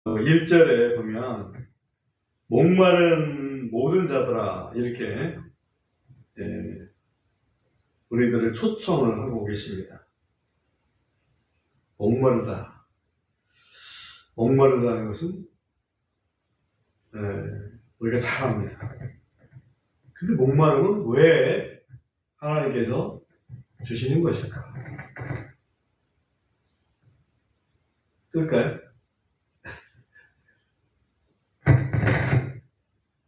1절에 보면 목마른 모든 자들아 이렇게 우리들을 초청을 하고 계십니다. 목마르다. 목마르다는 것은 우리가 잘 압니다. 근데 목마름은 왜 하나님께서 주시는 것일까? 그럴까요?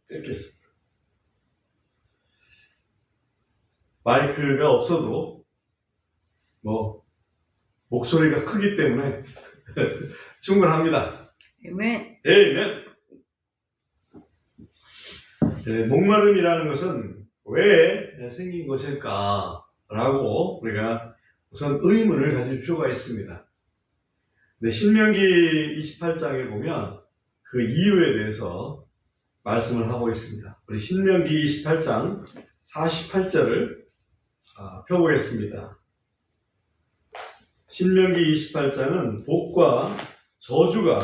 읽겠습니다. 마이크가 없어도 목소리가 크기 때문에 충분합니다. 아멘. 아멘. 목마름이라는 것은 왜 생긴 것일까라고 우리가 우선 의문을 가질 필요가 있습니다. 신명기 28장에 보면 그 이유에 대해서 말씀을 하고 있습니다. 우리 신명기 28장 48절을 펴보겠습니다. 신명기 28장은 복과 저주가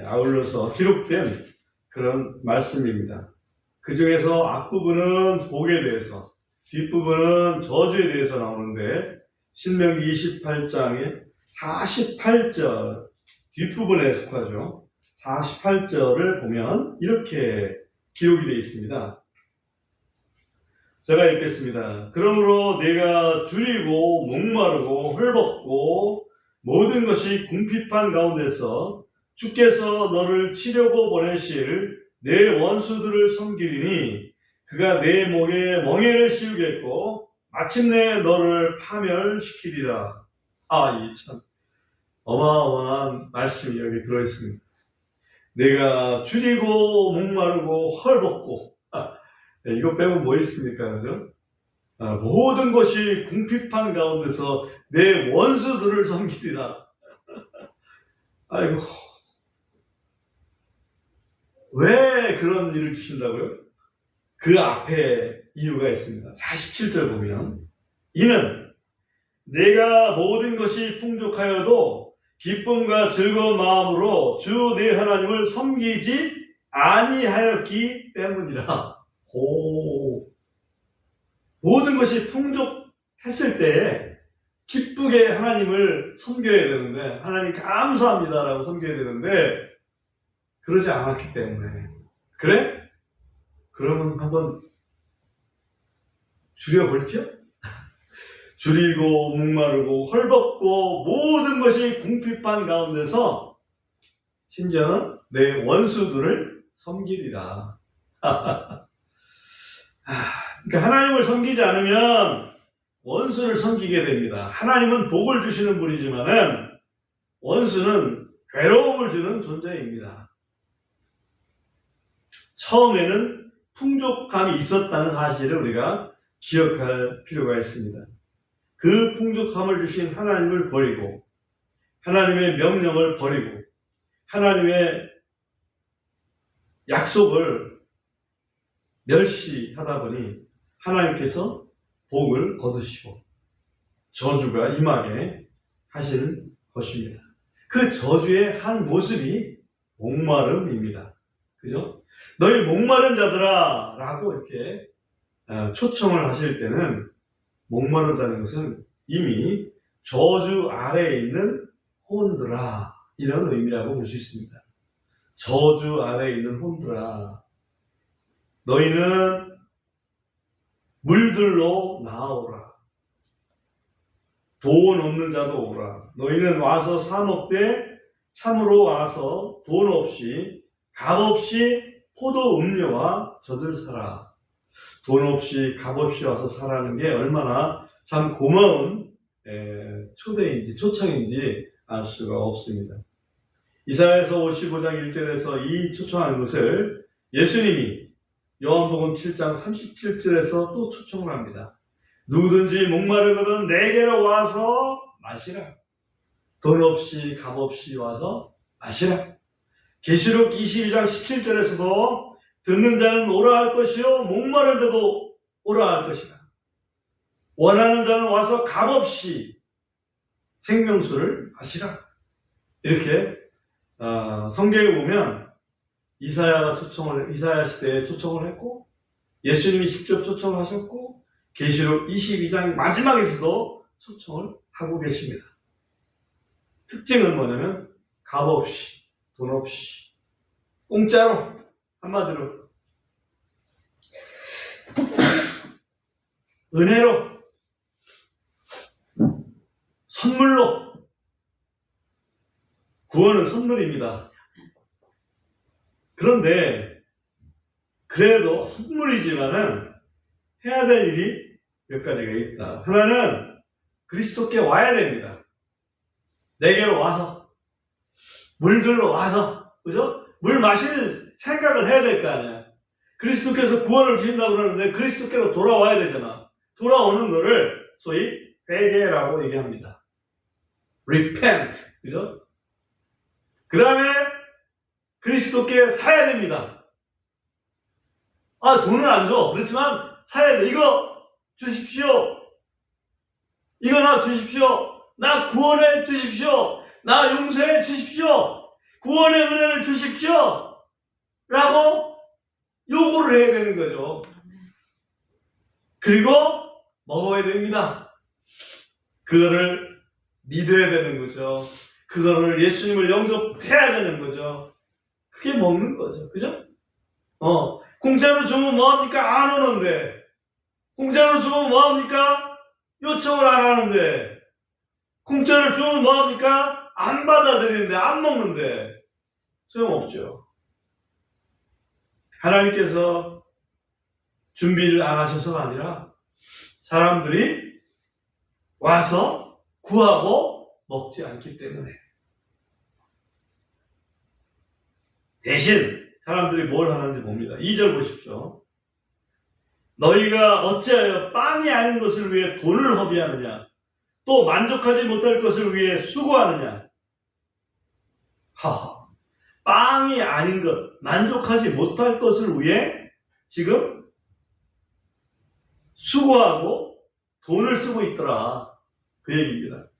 아울러서 기록된 그런 말씀입니다. 그 중에서 앞부분은 복에 대해서, 뒷부분은 저주에 대해서 나오는데 신명기 28장의 48절 뒷부분에 속하죠. 48절을 보면 이렇게 기록이 되어 있습니다. 제가 읽겠습니다. 그러므로 내가 줄이고 목마르고 헐벗고 모든 것이 궁핍한 가운데서 주께서 너를 치려고 보내실 내 원수들을 섬기리니 그가 내 목에 멍에를 씌우겠고 마침내 너를 파멸시키리라. 이 참 어마어마한 말씀이 여기 들어있습니다. 내가 줄이고 목마르고 헐벗고 이거 빼면 뭐 있습니까? 그죠? 모든 것이 궁핍한 가운데서 내 원수들을 섬기리라. 아이고, 왜 그런 일을 주신다고요? 그 앞에 이유가 있습니다. 47절 보면 이는 내가 모든 것이 풍족하여도 기쁨과 즐거운 마음으로 주 내 하나님을 섬기지 아니하였기 때문이라. 모든 것이 풍족했을 때 기쁘게 하나님을 섬겨야 되는데, 하나님 감사합니다라고 섬겨야 되는데 그러지 않았기 때문에. 그래? 그러면 한번 줄여볼게요. 줄이고 목마르고 헐벗고 모든 것이 궁핍한 가운데서 심지어는 내 원수들을 섬기리라. 그러니까 하나님을 섬기지 않으면 원수를 섬기게 됩니다. 하나님은 복을 주시는 분이지만은 원수는 괴로움을 주는 존재입니다. 처음에는 풍족함이 있었다는 사실을 우리가 기억할 필요가 있습니다. 그 풍족함을 주신 하나님을 버리고 하나님의 명령을 버리고 하나님의 약속을 멸시하다 보니 하나님께서 복을 거두시고 저주가 임하게 하시는 것입니다. 그 저주의 한 모습이 목마름입니다. 그죠? 너희 목마른 자들아 라고 이렇게 초청을 하실 때는 목마르다는 것은 이미 저주 아래에 있는 혼들아 이런 의미라고 볼 수 있습니다. 저주 아래에 있는 혼들아 너희는 물들로 나오라. 돈 없는 자도 오라. 너희는 와서 사 먹되 참으로 와서 돈 없이 값 없이 포도 음료와 젖을 사라. 돈 없이 값 없이 와서 사라는 게 얼마나 참 고마운 초대인지 초청인지 알 수가 없습니다. 이사야서 55장 1절에서 이 초청하는 것을 예수님이 요한복음 7장 37절에서 또 초청을 합니다. 누구든지 목마르거든 내게로 와서 마시라. 돈 없이 값 없이 와서 마시라. 계시록 22장 17절에서도 듣는 자는 오라 할 것이요 목마른 자도 오라 할 것이다. 원하는 자는 와서 값없이 생명수를 마시라. 이렇게 성경에 보면 이사야 시대에 초청을 했고, 예수님이 직접 초청을 하셨고, 계시록 22장 마지막에서도 초청을 하고 계십니다. 특징은 뭐냐면 값없이, 돈 없이, 공짜로, 한마디로 은혜로, 선물로. 구원은 선물입니다. 그런데 그래도 선물이지만은 해야 될 일이 몇 가지가 있다. 하나는 그리스도께 와야 됩니다. 내게로 와서, 물들러 와서, 그죠? 물 마실 생각을 해야 될 거 아니야. 그리스도께서 구원을 주신다고 그러는데 그리스도께로 돌아와야 되잖아. 돌아오는 거를 소위 회개라고 얘기합니다. repent, 그죠? 그 다음에 그리스도께 사야 됩니다. 돈은 안 줘. 그렇지만 사야 돼. 이거 주십시오. 이거 나 주십시오. 나 구원해 주십시오. 나 용서해 주십시오. 구원의 은혜를 주십시오. 라고 요구를 해야 되는 거죠. 그리고 먹어야 됩니다. 그거를 믿어야 되는 거죠. 그거를 예수님을 영접해야 되는 거죠. 그게 먹는 거죠. 그죠? 공짜로 주면 뭐합니까? 안 오는데. 공짜로 주면 뭐합니까? 요청을 안 하는데. 공짜를 주면 뭐합니까? 안 받아들이는데, 안 먹는데. 소용없죠. 하나님께서 준비를 안 하셔서가 아니라 사람들이 와서 구하고 먹지 않기 때문에. 대신 사람들이 뭘 하는지 봅니다. 2절 보십시오. 너희가 어찌하여 빵이 아닌 것을 위해 돈을 허비하느냐? 또 만족하지 못할 것을 위해 수고하느냐? 하하. 빵이 아닌 것, 만족하지 못할 것을 위해 지금 수고하고 돈을 쓰고 있더라. 그 얘기입니다.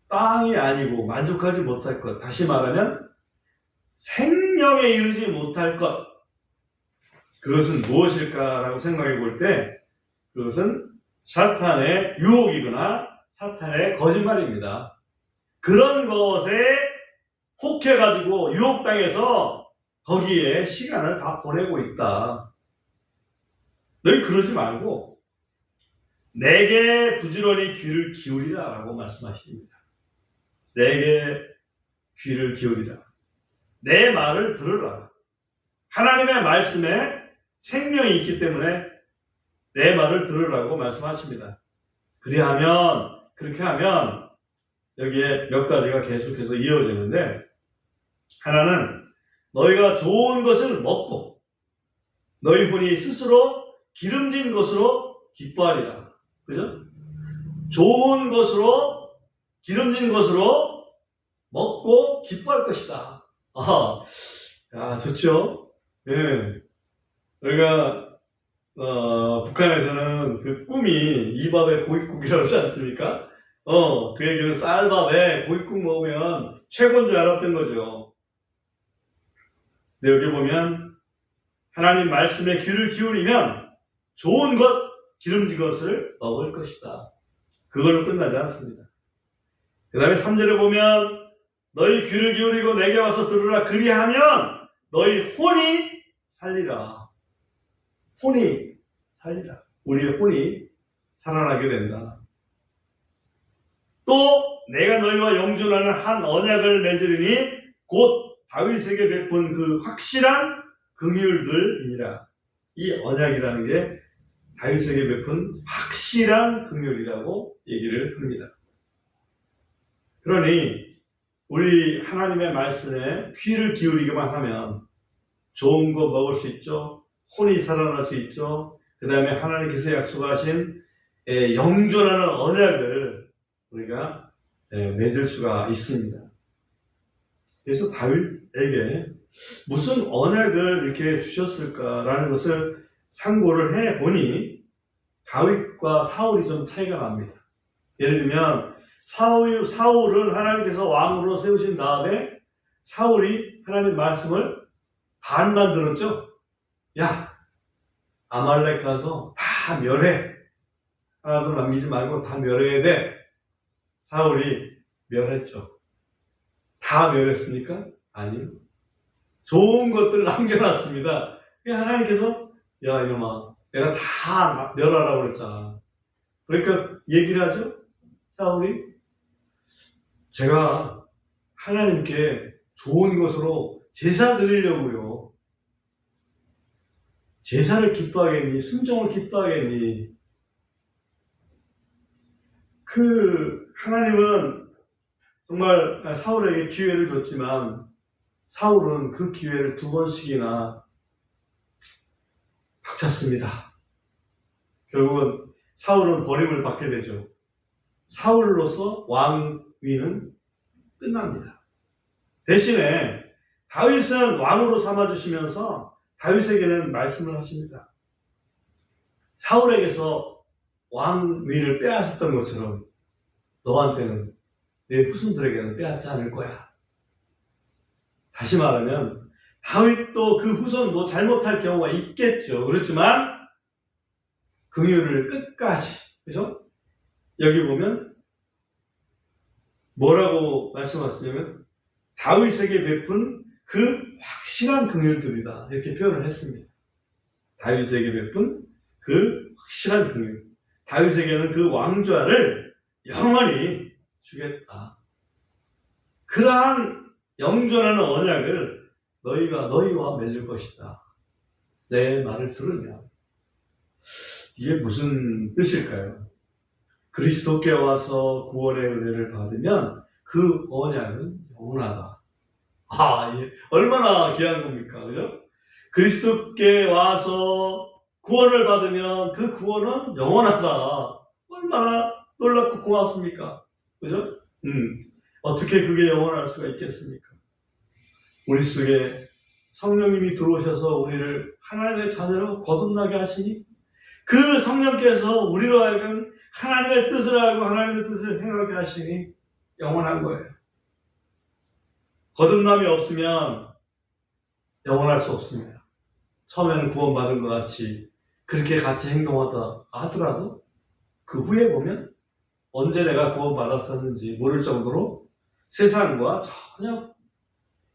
빵이 아니고 만족하지 못할 것. 다시 말하면 생명에 이르지 못할 것. 그것은 무엇일까라고 생각해 볼 때 그것은 사탄의 유혹이거나 사탄의 거짓말입니다. 그런 것에 혹해가지고 유혹당해서 거기에 시간을 다 보내고 있다. 너희 그러지 말고 내게 부지런히 귀를 기울이라 라고 말씀하십니다. 내게 귀를 기울이라. 내 말을 들으라. 하나님의 말씀에 생명이 있기 때문에 내 말을 들으라고 말씀하십니다. 그렇게 하면 여기에 몇 가지가 계속해서 이어지는데, 하나는 너희가 좋은 것을 먹고 너희 혼이 스스로 기름진 것으로 기뻐하리라. 그죠? 좋은 것으로 기름진 것으로 먹고 기뻐할 것이다. 좋죠? 예. 우리가 북한에서는 그 꿈이 이밥에 고깃국이라고 하지 않습니까? 그 얘기는 쌀밥에 고깃국 먹으면 최고인 줄 알았던 거죠. 근데 여기 보면 하나님 말씀에 귀를 기울이면 좋은 것, 기름진 것을 먹을 것이다. 그걸로 끝나지 않습니다. 그 다음에 3절에 보면 너희 귀를 기울이고 내게 와서 들으라. 그리하면 너희 혼이 살리라. 혼이 살리라. 우리의 혼이 살아나게 된다. 또 내가 너희와 영존하는 한 언약을 맺으리니 곧 다윗에게 베푼 그 확실한 긍휼들이니라. 이 언약이라는 게 다윗에게 베푼 확실한 긍휼이라고 얘기를 합니다. 그러니 우리 하나님의 말씀에 귀를 기울이기만 하면 좋은 거 먹을 수 있죠. 혼이 살아날 수 있죠. 그 다음에 하나님께서 약속하신 영존하는 언약을 우리가 맺을 수가 있습니다. 그래서 다윗에게 무슨 언약을 이렇게 주셨을까라는 것을 상고를 해보니 다윗과 사울이 좀 차이가 납니다. 예를 들면 사울은 하나님께서 왕으로 세우신 다음에 사울이 하나님 말씀을 반만 들었죠. 야, 아말렉 가서 다 멸해. 하나도 남기지 말고 다 멸해야 돼. 사울이 멸했죠. 다 멸했습니까? 아니요. 좋은 것들 남겨놨습니다. 하나님께서 야 이놈아 내가 다 멸하라고 그랬잖아. 그러니까 얘기를 하죠. 사울이 제가 하나님께 좋은 것으로 제사 드리려고요. 제사를 기뻐하겠니? 순종을 기뻐하겠니? 하나님은 정말 사울에게 기회를 줬지만 사울은 그 기회를 2번씩이나 박찼습니다. 결국은 사울은 버림을 받게 되죠. 사울로서 왕위는 끝납니다. 대신에 다윗은 왕으로 삼아주시면서 다윗에게는 말씀을 하십니다. 사울에게서 왕위를 빼앗았던 것처럼 너한테는 내 후손들에게는 빼앗지 않을 거야. 다시 말하면 다윗도 그 후손도 잘못할 경우가 있겠죠. 그렇지만 긍휼을 끝까지, 그죠? 여기 보면 뭐라고 말씀하시냐면 다윗에게 베푼 그 확실한 긍휼들이다 이렇게 표현을 했습니다. 다윗에게 베푼 그 확실한 긍휼. 다윗에게는 그 왕좌를 영원히 주겠다. 그러한 영존하는 언약을 너희와 맺을 것이다. 내 말을 들으면. 이게 무슨 뜻일까요? 그리스도께 와서 구원의 은혜를 받으면 그 언약은 영원하다. 예. 얼마나 귀한 겁니까? 그죠? 그리스도께 와서 구원을 받으면 그 구원은 영원하다. 얼마나 놀랍고 고맙습니까? 그죠? 어떻게 그게 영원할 수가 있겠습니까? 우리 속에 성령님이 들어오셔서 우리를 하나님의 자녀로 거듭나게 하시니 그 성령께서 우리로 하여금 하나님의 뜻을 알고 하나님의 뜻을 행하게 하시니 영원한 거예요. 거듭남이 없으면 영원할 수 없습니다. 처음에는 구원받은 것 같이 그렇게 같이 행동하다 하더라도 그 후에 보면 언제 내가 구원받았었는지 모를 정도로 세상과 전혀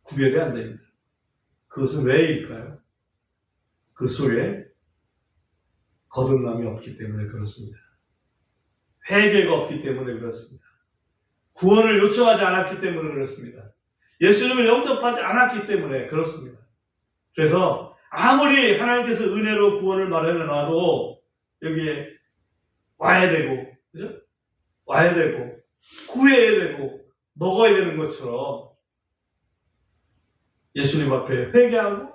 구별이 안 됩니다. 그것은 왜일까요? 그 속에 거듭남이 없기 때문에 그렇습니다. 회개가 없기 때문에 그렇습니다. 구원을 요청하지 않았기 때문에 그렇습니다. 예수님을 영접하지 않았기 때문에 그렇습니다. 그래서 아무리 하나님께서 은혜로 구원을 마련해 놔도 여기에 와야 되고, 그죠? 와야 되고, 구해야 되고, 먹어야 되는 것처럼 예수님 앞에 회개하고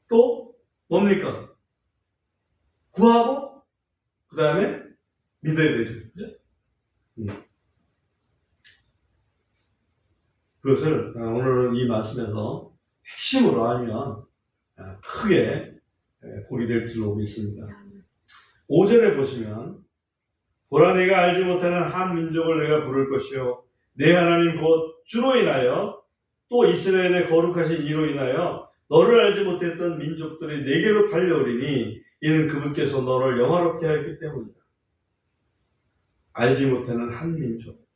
또 뭡니까? 구하고 그 다음에 믿어야 되죠. 그죠? 그것을 오늘은 이 말씀에서 핵심으로 알면 크게 복이 될 줄로 믿습니다. 5절에 보시면 보라 내가 알지 못하는 한 민족을 내가 부를 것이요 내 하나님 곧 주로 인하여 또 이스라엘의 거룩하신 이로 인하여 너를 알지 못했던 민족들이 내게로 달려오리니 이는 그분께서 너를 영화롭게 하였기 때문이다. 알지 못하는 한 민족,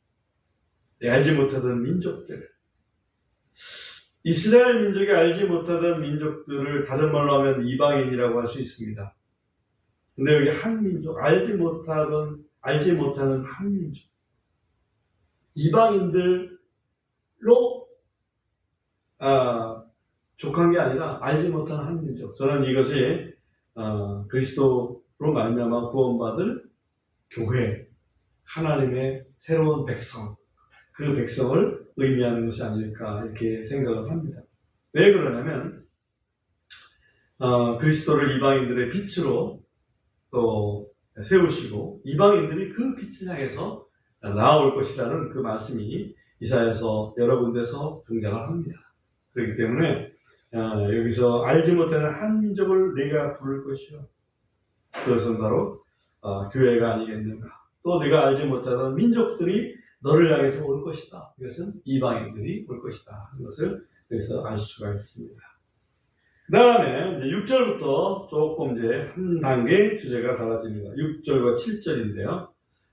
알지 못하던 민족들, 이스라엘 민족이 알지 못하던 민족들을 다른 말로 하면 이방인이라고 할 수 있습니다. 근데 여기 한 민족, 알지 못하는 한 민족, 이방인들로 족한 게 아니라 알지 못하는 한 민족. 저는 이것이 그리스도로 말미암아 구원받을 교회, 하나님의 새로운 백성, 그 백성을 의미하는 것이 아닐까 이렇게 생각을 합니다. 왜 그러냐면 그리스도를 이방인들의 빛으로 또 세우시고 이방인들이 그 빛을 향해서 나아올 것이라는 그 말씀이 이사야서 여러 군데서 등장을 합니다. 그렇기 때문에 여기서 알지 못하는 한 민족을 내가 부를 것이요. 그것은 바로 교회가 아니겠는가. 또 내가 알지 못하던 민족들이 너를 향해서 올 것이다. 이것은 이방인들이 올 것이다. 이것을 여기서 알 수가 있습니다. 그 다음에 이제 6절부터 조금 이제 한 단계 주제가 달라집니다. 6절과 7절인데요.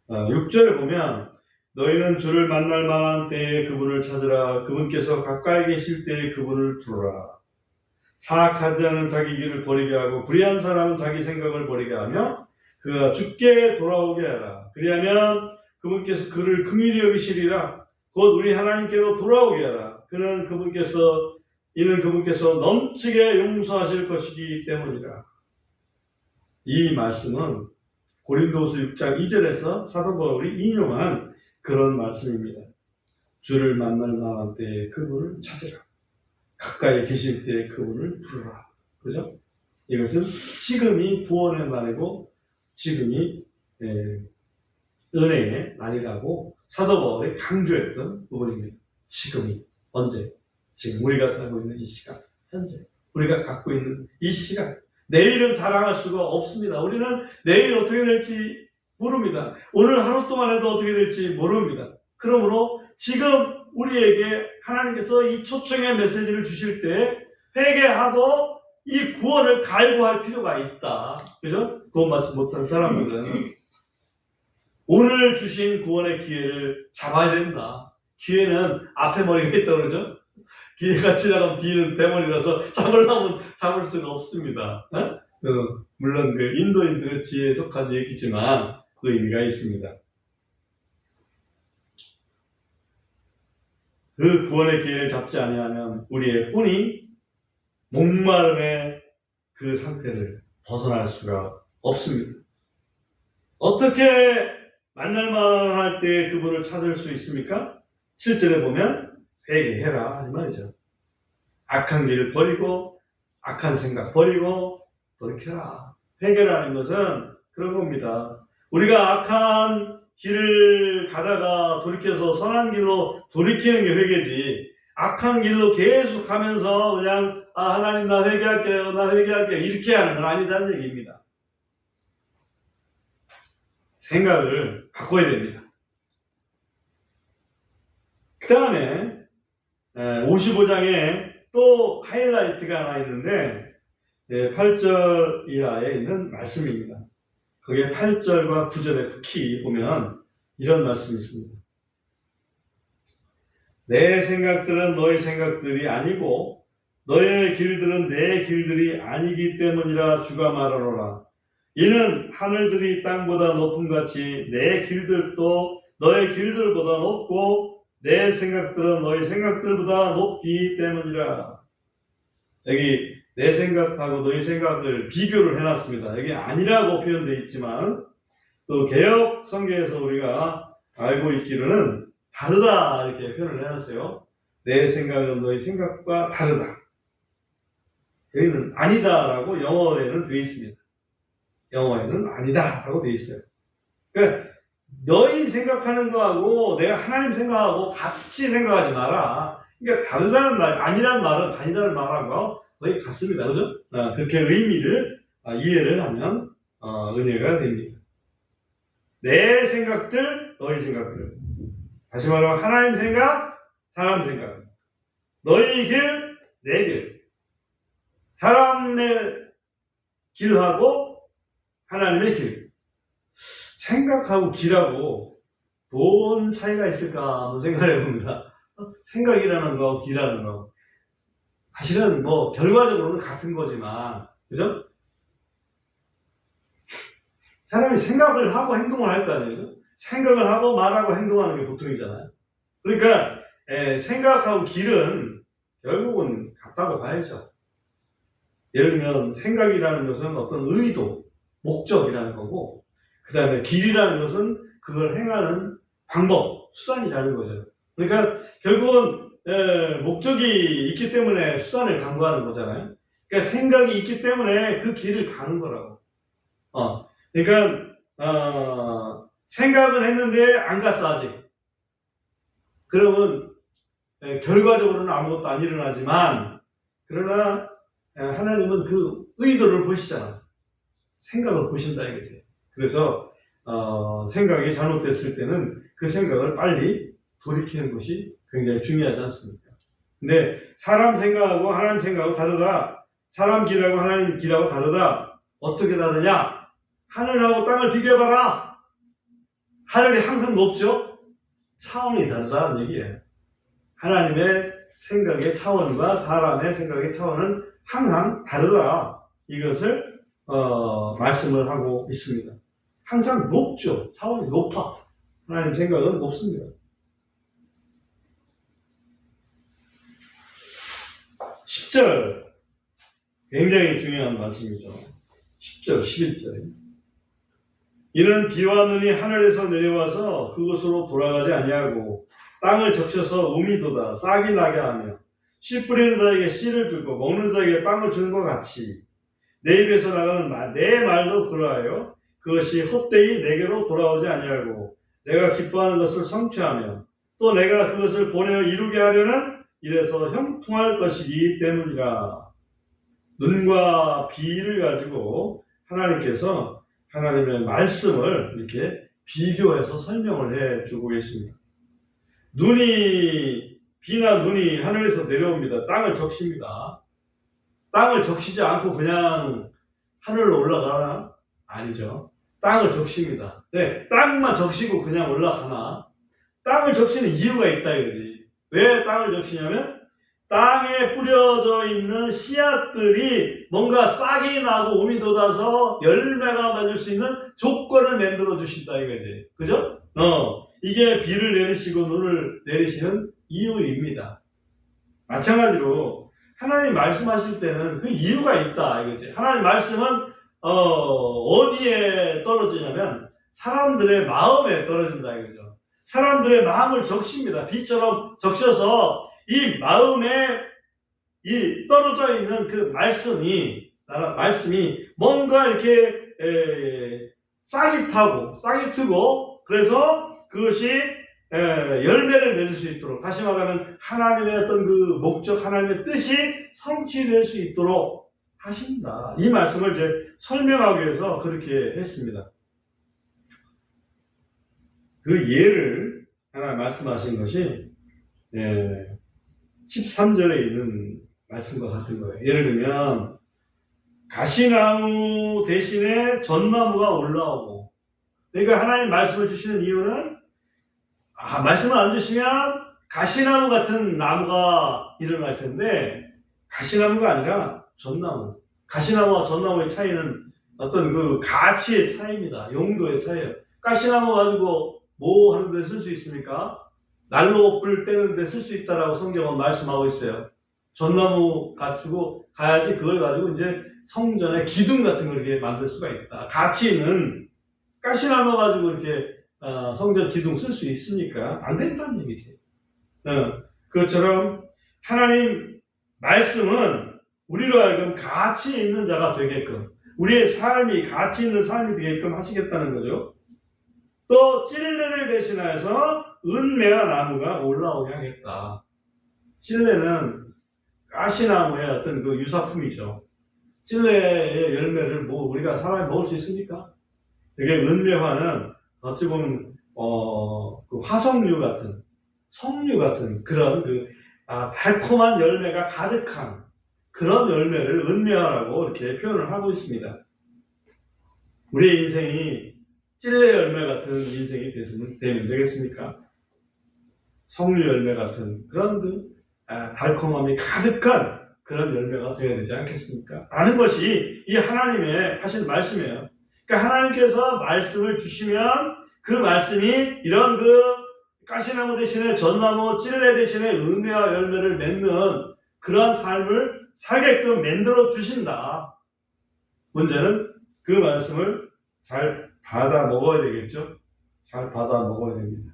6절에 보면 너희는 주를 만날 만한 때에 그분을 찾으라. 그분께서 가까이 계실 때에 그분을 부르라. 사악한 자는 자기 길을 버리게 하고 불의한 사람은 자기 생각을 버리게 하며 그가 주께 돌아오게 하라. 그리하면 그분께서 그를 긍휼히 여기시리라. 곧 우리 하나님께로 돌아오게 하라. 이는 그분께서 넘치게 용서하실 것이기 때문이라. 이 말씀은 고린도후서 6장 2절에서 사도 바울이 인용한 그런 말씀입니다. 주를 만날 만한 때에 그분을 찾으라. 가까이 계실 때에 그분을 부르라. 그죠? 이것은 지금이 구원의 날이고 지금이 은혜의 날이라고 사도 바울이 강조했던 부분입니다. 지금이 언제? 지금 우리가 살고 있는 이 시간, 현재 우리가 갖고 있는 이 시간. 내일은 자랑할 수가 없습니다. 우리는 내일 어떻게 될지 모릅니다. 오늘 하루 동안 해도 어떻게 될지 모릅니다. 그러므로 지금 우리에게 하나님께서 이 초청의 메시지를 주실 때 회개하고 이 구원을 갈구할 필요가 있다. 그죠? 구원받지 못한 사람들은 오늘 주신 구원의 기회를 잡아야 된다. 기회는 앞에 머리가 있다고 그러죠? 기회가 지나가면 뒤는 대머리라서 잡으려면 잡을 수가 없습니다. 물론 그 인도인들의 지혜에 속한 얘기지만 그 의미가 있습니다. 그 구원의 기회를 잡지 아니하면 우리의 혼이 목마름의 그 상태를 벗어날 수가 없습니다. 어떻게 만날만 할 때 그분을 찾을 수 있습니까? 7절에 보면 회개해라 이 말이죠. 악한 길을 버리고 악한 생각 버리고 돌이켜라. 회개라는 것은 그런 겁니다. 우리가 악한 길을 가다가 돌이켜서 선한 길로 돌이키는 게 회개지, 악한 길로 계속 가면서 그냥 하나님 나 회개할게요 이렇게 하는 건 아니라는 얘기입니다. 생각을 바꿔야 됩니다. 그 다음에 55장에 또 하이라이트가 하나 있는데 8절 이하에 있는 말씀입니다. 거기에 8절과 9절에 특히 보면 이런 말씀이 있습니다. 내 생각들은 너의 생각들이 아니고 너의 길들은 내 길들이 아니기 때문이라 주가 말하노라. 이는 하늘들이 땅보다 높음같이 내 길들도 너의 길들보다 높고 내 생각들은 너의 생각들보다 높기 때문이라. 여기 내 생각하고 너의 생각을 비교를 해놨습니다. 여기 아니라고 표현되어 있지만 또 개역 성경에서 우리가 알고 있기로는 다르다 이렇게 표현을 해놨어요. 내 생각은 너의 생각과 다르다. 여기는 아니다라고 영어에는 되어 있습니다. 영어에는 아니다라고 되어 있어요. 그러니까 너희 생각하는 거하고 내가 하나님 생각하고 같이 생각하지 마라. 그러니까 다르다는 말, 아니라는 말은 아니다는 말하고 거의 같습니다. 그죠? 그렇게 의미를 이해를 하면 은혜가 됩니다. 내 생각들, 너희 생각들. 다시 말하면 하나님 생각, 사람 생각. 너희 길, 내 길. 사람의 길하고 하나님의 길. 생각하고 길하고 뭔 차이가 있을까 한번 생각을 해봅니다. 생각이라는 거, 길이라는 거. 사실은 뭐 결과적으로는 같은 거지만, 그죠? 사람이 생각을 하고 행동을 할 거 아니에요? 생각을 하고 말하고 행동하는 게 보통이잖아요. 그러니까 생각하고 길은 결국은 같다고 봐야죠. 예를 들면 생각이라는 것은 어떤 의도, 목적이라는 거고, 그 다음에 길이라는 것은 그걸 행하는 방법, 수단이라는 거죠. 그러니까 결국은 목적이 있기 때문에 수단을 강구하는 거잖아요. 그러니까 생각이 있기 때문에 그 길을 가는 거라고. 그러니까 생각은 했는데 안 갔어 아직. 그러면 결과적으로는 아무것도 안 일어나지만, 그러나 하나님은 그 의도를 보시잖아. 생각을 보신다 이거지. 그래서 생각이 잘못됐을 때는 그 생각을 빨리 돌이키는 것이 굉장히 중요하지 않습니까? 근데 사람 생각하고 하나님 생각하고 다르다. 사람 길하고 하나님 길하고 다르다. 어떻게 다르냐? 하늘하고 땅을 비교해봐라. 하늘이 항상 높죠? 차원이 다르다는 얘기예요. 하나님의 생각의 차원과 사람의 생각의 차원은 항상 다르다. 이것을 말씀을 하고 있습니다. 항상 높죠. 차원이 높아. 하나님 생각은 높습니다. 10절 굉장히 중요한 말씀이죠. 10절, 11절. 이는 비와 눈이 하늘에서 내려와서 그곳으로 돌아가지 아니하고 땅을 적셔서 우미도다 싹이 나게 하며 씨 뿌리는 자에게 씨를 주고 먹는 자에게 빵을 주는 것 같이 내 입에서 나가는 내 말도 그러하여 그것이 헛되이 내게로 돌아오지 아니하고 내가 기뻐하는 것을 성취하며 또 내가 그것을 보내어 이루게 하려는 이래서 형통할 것이기 때문이라. 눈과 비를 가지고 하나님께서 하나님의 말씀을 이렇게 비교해서 설명을 해주고 계십니다. 비나 눈이 하늘에서 내려옵니다. 땅을 적십니다. 땅을 적시지 않고 그냥 하늘로 올라가나? 아니죠. 땅을 적십니다. 네, 땅만 적시고 그냥 올라가나? 땅을 적시는 이유가 있다 이거지. 왜 땅을 적시냐면 땅에 뿌려져 있는 씨앗들이 뭔가 싹이 나고 우미 돋아서 열매가 맺을 수 있는 조건을 만들어 주신다 이거지. 그죠? 이게 비를 내리시고 눈을 내리시는 이유입니다. 마찬가지로 하나님 말씀하실 때는 그 이유가 있다 이거지. 하나님 말씀은 어디에 떨어지냐면 사람들의 마음에 떨어진다 이거죠. 사람들의 마음을 적십니다. 비처럼 적셔서 이 마음에 이 떨어져 있는 그 말씀이 뭔가 이렇게 싹이 트고 그래서 그것이 열매를 맺을 수 있도록, 다시 말하면 하나님의 어떤 그 목적, 하나님의 뜻이 성취될 수 있도록 하신다. 이 말씀을 이제 설명하기 위해서 그렇게 했습니다. 그 예를 하나 말씀하신 것이 13절에 있는 말씀과 같은 거예요. 예를 들면 가시나무 대신에 전나무가 올라오고, 그러니까 하나님 말씀을 주시는 이유는 말씀을 안 주시면 가시나무 같은 나무가 일어날 텐데, 가시나무가 아니라 전나무. 가시나무와 전나무의 차이는 어떤 그 가치의 차이입니다. 용도의 차이예요. 가시나무 가지고 뭐 하는 데 쓸 수 있습니까? 난로 불 때는 데 쓸 수 있다라고 성경은 말씀하고 있어요. 전나무 갖추고 가야지 그걸 가지고 이제 성전에 기둥 같은 걸 이렇게 만들 수가 있다. 가치 있는 가시나무 가지고 이렇게 성전 기둥 쓸 수 있습니까? 안 된다는 얘기지. 그것처럼 하나님 말씀은 우리로 하여금 가치 있는 자가 되게끔, 우리의 삶이 가치 있는 삶이 되게끔 하시겠다는 거죠. 또 찔레를 대신하여서 은매와 나무가 올라오게 하겠다. 찔레는 가시나무의 어떤 그 유사품이죠. 찔레의 열매를 우리가 사람이 먹을 수 있습니까? 이게 은매화는 어찌 보면 그 화석류 같은, 석류 같은 그런 달콤한 열매가 가득한 그런 열매를 은매화라고 이렇게 표현을 하고 있습니다. 우리의 인생이 찔레 열매 같은 인생이 되면 되겠습니까? 석류 열매 같은 그런 달콤함이 가득한 그런 열매가 되어야 되지 않겠습니까? 라는 것이 이 하나님의 하신 말씀이에요. 그러니까 하나님께서 말씀을 주시면 그 말씀이 이런 가시나무 대신에 전나무, 찔레 대신에 은혜와 열매를 맺는 그러한 삶을 살게끔 만들어 주신다. 문제는 그 말씀을 잘 받아 먹어야 되겠죠? 잘 받아 먹어야 됩니다.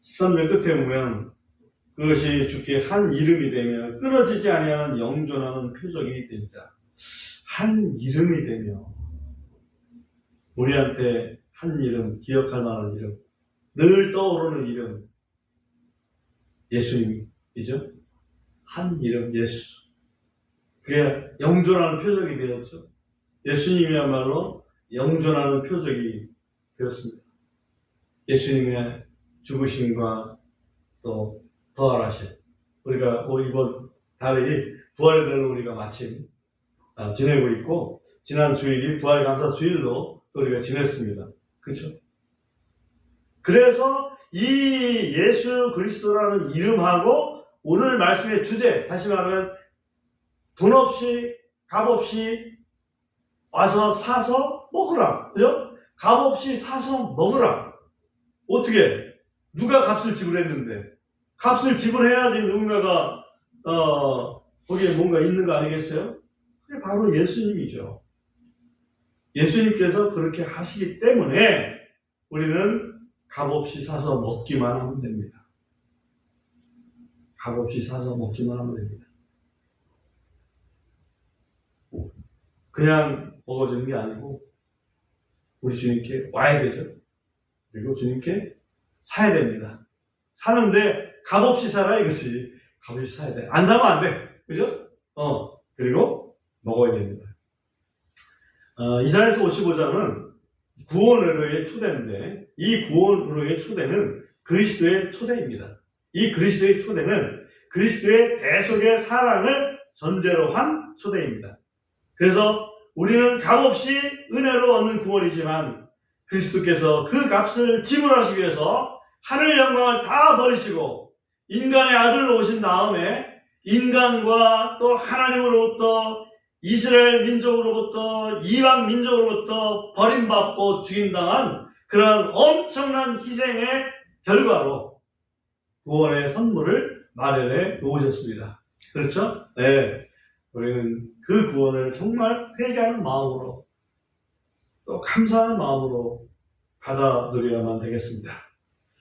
13절 끝에 보면 그것이 주께 한 이름이 되며 끊어지지 아니하는 영존하는 표적이 됩니다. 한 이름이 되며, 우리한테 한 이름, 기억할 만한 이름, 늘 떠오르는 이름, 예수님이죠. 한 이름, 예수. 그게 영존하는 표적이 되었죠. 예수님이야말로 영존하는 표적이 되었습니다. 예수님의 죽으심과 또 부활하심. 우리가 이번 달이 부활절로 우리가 마침 지내고 있고, 지난 주일이 부활감사 주일로 또 우리가 지냈습니다. 그렇죠? 그래서 이 예수 그리스도라는 이름하고 오늘 말씀의 주제, 다시 말하면 돈 없이 값 없이 와서 사서 먹으라. 그죠? 값 없이 사서 먹으라. 어떻게? 누가 값을 지불했는데? 값을 지불해야지 누군가가 거기에 뭔가 있는 거 아니겠어요? 그게 바로 예수님이죠. 예수님께서 그렇게 하시기 때문에 우리는 값없이 사서 먹기만 하면 됩니다. 값없이 사서 먹기만 하면 됩니다. 그냥 먹어주는 게 아니고 우리 주님께 와야 되죠. 그리고 주님께 사야 됩니다. 사는데 값없이 사라 이것이. 값없이 사야 돼. 안 사면 안 돼. 그죠? 그리고 먹어야 됩니다. 이사야서 55장은 구원 의료의 초대인데, 이 구원 의료의 초대는 그리스도의 초대입니다. 이 그리스도의 초대는 그리스도의 대속의 사랑을 전제로 한 초대입니다. 그래서 우리는 값없이 은혜로 얻는 구원이지만 그리스도께서 그 값을 지불하시기 위해서 하늘 영광을 다 버리시고 인간의 아들로 오신 다음에 인간과 또 하나님으로부터 이스라엘 민족으로부터 이방 민족으로부터 버림받고 죽임당한 그런 엄청난 희생의 결과로 구원의 선물을 마련해 놓으셨습니다. 그렇죠? 네. 우리는 그 구원을 정말 회개하는 마음으로 또 감사하는 마음으로 받아 누려야만 되겠습니다.